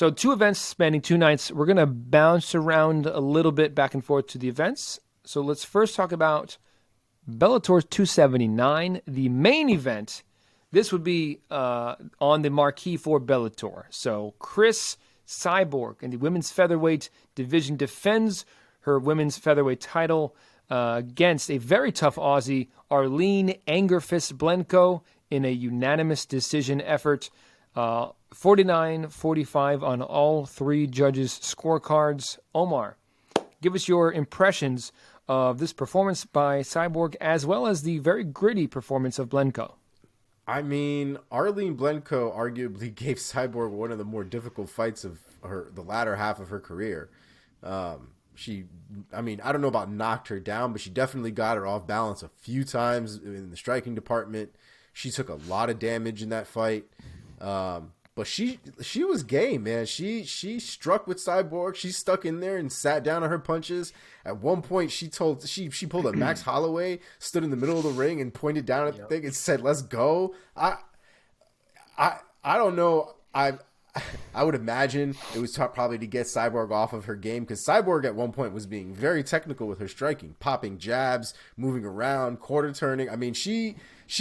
So 2 events spanning 2 nights. We're going to bounce around a little bit back and forth to the events. So let's first talk about Bellator 279, the main event. This would be on the marquee for Bellator. So Cris Cyborg in the women's featherweight division defends her women's featherweight title against a very tough Aussie, Arlene Angerfist Blencowe, in a unanimous decision effort. 49-45 on all 3 judges' scorecards. Omar, give us your impressions of this performance by Cyborg, as well as the very gritty performance of Blencowe. I mean, Arlene Blencowe arguably gave Cyborg one of the more difficult fights of the latter half of her career. I don't know about knocked her down, but she definitely got her off balance a few times in the striking department. She took a lot of damage in that fight. But she was game, man. She struck with Cyborg. She stuck in there and sat down on her punches. At one point, she pulled a Max Holloway, stood in the middle of the ring and pointed down at the thing and said, "Let's go." I don't know. I would imagine it was probably to get Cyborg off of her game, because Cyborg at one point was being very technical with her striking, popping jabs, moving around, quarter turning. I mean, she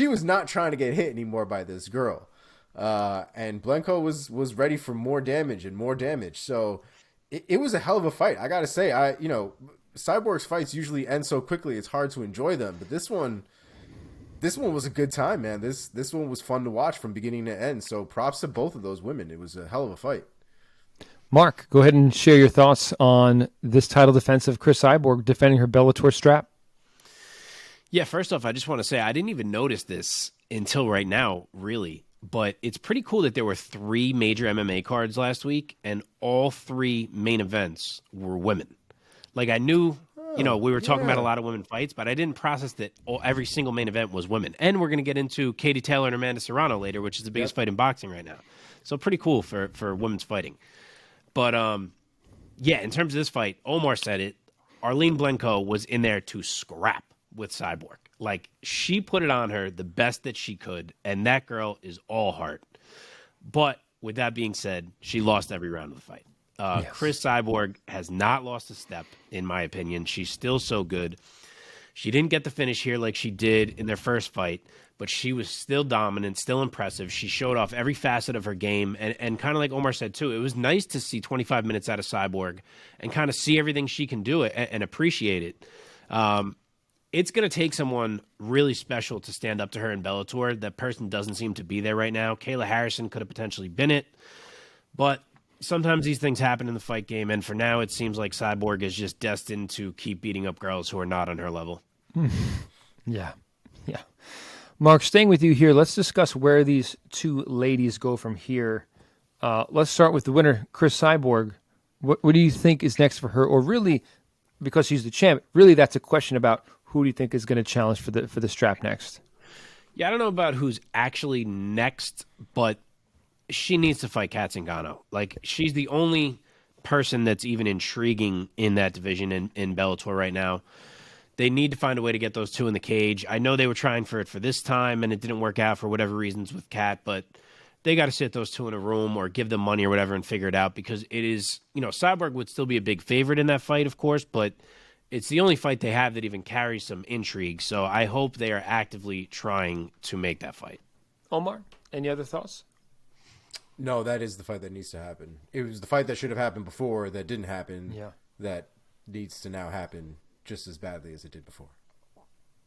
was not trying to get hit anymore by this girl. And Blencowe was ready for more damage and more damage. So it was a hell of a fight. I gotta say, Cyborg's fights usually end so quickly it's hard to enjoy them, but this one was a good time, man. This one was fun to watch from beginning to end. So props to both of those women. It was a hell of a fight. Mark, go ahead and share your thoughts on this title defense of Cris Cyborg defending her Bellator strap. Yeah, first off, I just want to say I didn't even notice this until right now, really. But it's pretty cool that there were 3 major MMA cards last week, and all 3 main events were women. Like, I knew, we were talking about a lot of women fights, but I didn't process that every single main event was women. And we're going to get into Katie Taylor and Amanda Serrano later, which is the biggest fight in boxing right now. So pretty cool for women's fighting. But, in terms of this fight, Omar said it. Arlene Blencowe was in there to scrap with Cyborg. Like, she put it on her the best that she could, and that girl is all heart. But with that being said, she lost every round of the fight. Yes. Cris Cyborg has not lost a step, in my opinion. She's still so good. She didn't get the finish here like she did in their first fight, but she was still dominant, still impressive. She showed off every facet of her game, and kind of like Omar said, too, it was nice to see 25 minutes out of Cyborg and kind of see everything she can do and appreciate it. It's going to take someone really special to stand up to her in Bellator. That person doesn't seem to be there right now. Kayla Harrison could have potentially been it. But sometimes these things happen in the fight game, and for now it seems like Cyborg is just destined to keep beating up girls who are not on her level. Yeah. Mark, staying with you here, let's discuss where these 2 ladies go from here. Let's start with the winner, Cris Cyborg. What do you think is next for her? Or really, because she's the champ, really that's a question about who do you think is going to challenge for the strap next? Yeah, I don't know about who's actually next, but she needs to fight Kat Zingano. Like, she's the only person that's even intriguing in that division in Bellator right now. They need to find a way to get those 2 in the cage. I know they were trying for it for this time, and it didn't work out for whatever reasons with Kat, but they got to sit those 2 in a room or give them money or whatever and figure it out, because it is, Cyborg would still be a big favorite in that fight, of course, but it's the only fight they have that even carries some intrigue. So I hope they are actively trying to make that fight. Omar, any other thoughts? No, that is the fight that needs to happen. It was the fight that should have happened before that didn't happen. Yeah. That needs to now happen just as badly as it did before.